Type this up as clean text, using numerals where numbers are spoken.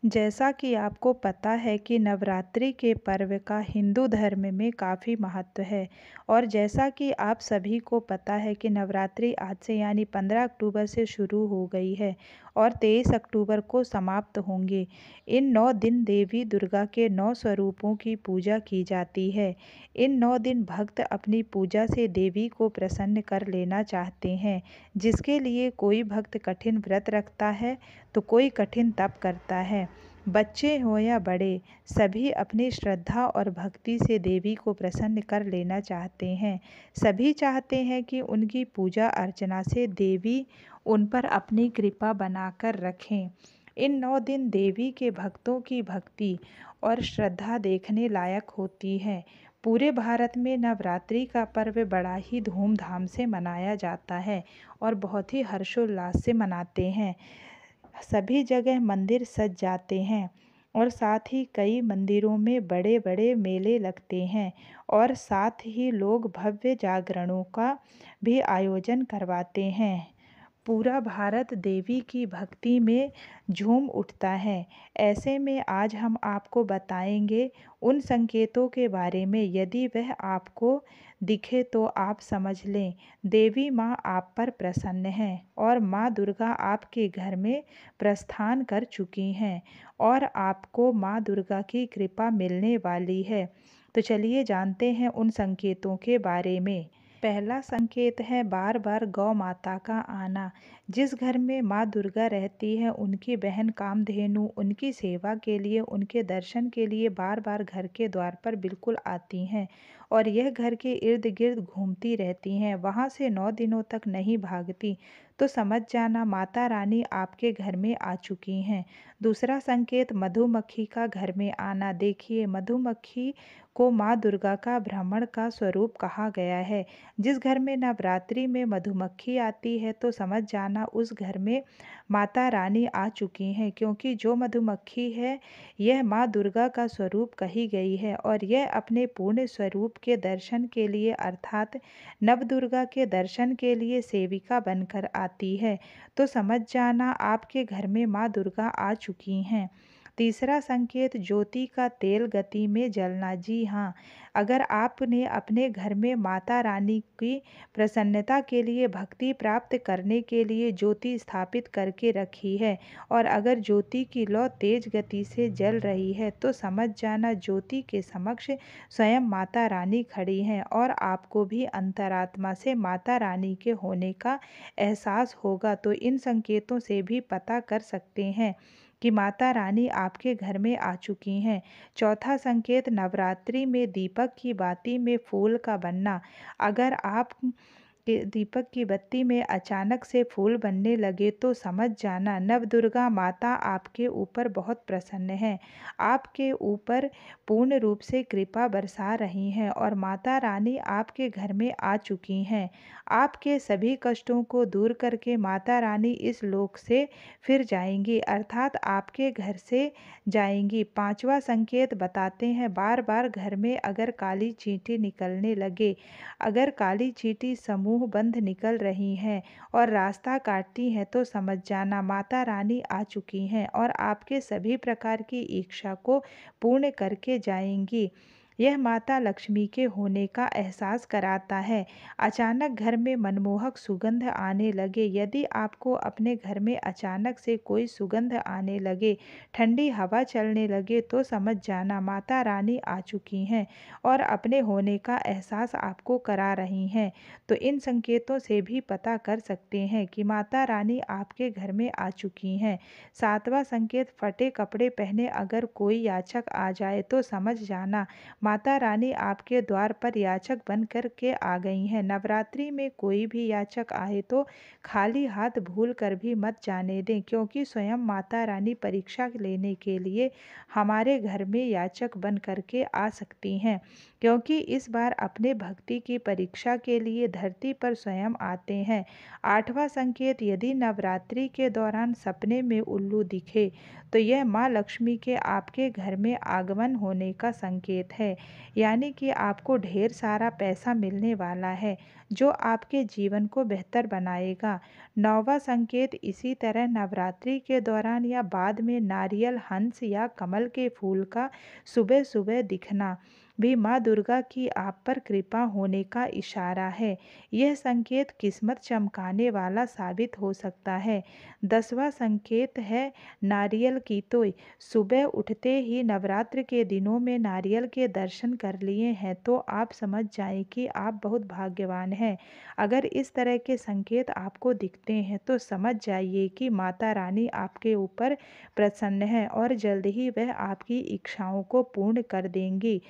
जैसा कि आपको पता है कि नवरात्रि के पर्व का हिंदू धर्म में काफ़ी महत्व है। और जैसा कि आप सभी को पता है कि नवरात्रि आज से यानी 15 अक्टूबर से शुरू हो गई है और 23 अक्टूबर को समाप्त होंगे। इन 9 दिन देवी दुर्गा के 9 स्वरूपों की पूजा की जाती है। इन 9 दिन भक्त अपनी पूजा से देवी को प्रसन्न कर लेना चाहते हैं। जिसके लिए कोई भक्त कठिन व्रत रखता है तो कोई कठिन तप करता है। बच्चे हों या बड़े, सभी अपनी श्रद्धा और भक्ति से देवी को प्रसन्न कर लेना चाहते हैं। सभी चाहते हैं कि उनकी पूजा अर्चना से देवी उन पर अपनी कृपा बनाकर रखें। इन 9 दिन देवी के भक्तों की भक्ति और श्रद्धा देखने लायक होती है। पूरे भारत में नवरात्रि का पर्व बड़ा ही धूमधाम से मनाया जाता है और बहुत ही हर्षोल्लास से मनाते हैं। सभी जगह मंदिर सज जाते हैं और साथ ही कई मंदिरों में बड़े बड़े मेले लगते हैं और साथ ही लोग भव्य जागरणों का भी आयोजन करवाते हैं। पूरा भारत देवी की भक्ति में झूम उठता है। ऐसे में आज हम आपको बताएंगे उन संकेतों के बारे में, यदि वह आपको दिखे तो आप समझ लें देवी माँ आप पर प्रसन्न हैं और माँ दुर्गा आपके घर में प्रस्थान कर चुकी हैं और आपको माँ दुर्गा की कृपा मिलने वाली है। तो चलिए जानते हैं उन संकेतों के बारे में। पहला संकेत है बार बार गौ माता का आना। जिस घर में माँ दुर्गा रहती है, उनकी बहन कामधेनु उनकी सेवा के लिए, उनके दर्शन के लिए बार बार घर के द्वार पर बिल्कुल आती हैं और यह घर के इर्द गिर्द घूमती रहती हैं, वहाँ से 9 दिनों तक नहीं भागती, तो समझ जाना माता रानी आपके घर में आ चुकी हैं। दूसरा संकेत मधुमक्खी का घर में आना। देखिए, मधुमक्खी को माँ दुर्गा का ब्राह्मण का स्वरूप कहा गया है। जिस घर में नवरात्रि में मधुमक्खी आती है तो समझ जाना उस घर में माता रानी आ चुकी हैं, क्योंकि जो मधुमक्खी है यह माँ दुर्गा का स्वरूप कही गई है और यह अपने पूर्ण स्वरूप के दर्शन के लिए अर्थात नवदुर्गा के दर्शन के लिए सेविका बनकर आती है। तो समझ जाना आपके घर में माँ दुर्गा आ चुकी हैं। तीसरा संकेत ज्योति का तेल गति में जलना। जी हाँ, अगर आपने अपने घर में माता रानी की प्रसन्नता के लिए भक्ति प्राप्त करने के लिए ज्योति स्थापित करके रखी है और अगर ज्योति की लौ तेज गति से जल रही है तो समझ जाना ज्योति के समक्ष स्वयं माता रानी खड़ी हैं और आपको भी अंतरात्मा से माता रानी के होने का एहसास होगा। तो इन संकेतों से भी पता कर सकते हैं कि माता रानी आपके घर में आ चुकी हैं। चौथा संकेत नवरात्रि में दीपक की बाती में फूल का बनना। अगर आप के दीपक की बत्ती में अचानक से फूल बनने लगे तो समझ जाना नवदुर्गा माता आपके ऊपर बहुत प्रसन्न हैं, आपके ऊपर पूर्ण रूप से कृपा बरसा रही हैं और माता रानी आपके घर में आ चुकी हैं। आपके सभी कष्टों को दूर करके माता रानी इस लोक से फिर जाएंगी, अर्थात आपके घर से जाएंगी। पांचवा संकेत बताते हैं बार बार घर में अगर काली चींटी निकलने लगे, अगर काली चींटी समूह बंध निकल रही हैं और रास्ता काटती हैं तो समझ जाना माता रानी आ चुकी हैं और आपके सभी प्रकार की इच्छा को पूर्ण करके जाएंगी। यह माता लक्ष्मी के होने का एहसास कराता है। अचानक घर में मनमोहक सुगंध आने लगे। यदि आपको अपने घर में अचानक से कोई सुगंध आने लगे, ठंडी हवा चलने लगे तो समझ जाना माता रानी आ चुकी हैं और अपने होने का एहसास आपको करा रही हैं। तो इन संकेतों से भी पता कर सकते हैं कि माता रानी आपके घर में आ चुकी हैं। सातवां संकेत फटे कपड़े पहने अगर कोई याचक आ जाए तो समझ जाना माता रानी आपके द्वार पर याचक बन कर के आ गई हैं। नवरात्रि में कोई भी याचक आए तो खाली हाथ भूल कर भी मत जाने दें, क्योंकि स्वयं माता रानी परीक्षा लेने के लिए हमारे घर में याचक बन कर के आ सकती हैं, क्योंकि इस बार अपने भक्ति की परीक्षा के लिए धरती पर स्वयं आते हैं। आठवां संकेत यदि नवरात्रि के दौरान सपने में उल्लू दिखे तो यह माँ लक्ष्मी के आपके घर में आगमन होने का संकेत है। यानी कि आपको ढेर सारा पैसा मिलने वाला है, जो आपके जीवन को बेहतर बनाएगा। 9वां संकेत इसी तरह नवरात्रि के दौरान या बाद में नारियल, हंस या कमल के फूल का सुबह-सुबह दिखना भी माँ दुर्गा की आप पर कृपा होने का इशारा है। यह संकेत किस्मत चमकाने वाला साबित हो सकता है। 10वां संकेत है नारियल की तोई। सुबह उठते ही नवरात्र के दिनों में नारियल के दर्शन कर लिए हैं तो आप समझ जाएं कि आप बहुत भाग्यवान हैं। अगर इस तरह के संकेत आपको दिखते हैं तो समझ जाइए कि माता रानी आपके ऊपर प्रसन्न है और जल्द ही वह आपकी इच्छाओं को पूर्ण कर देंगी।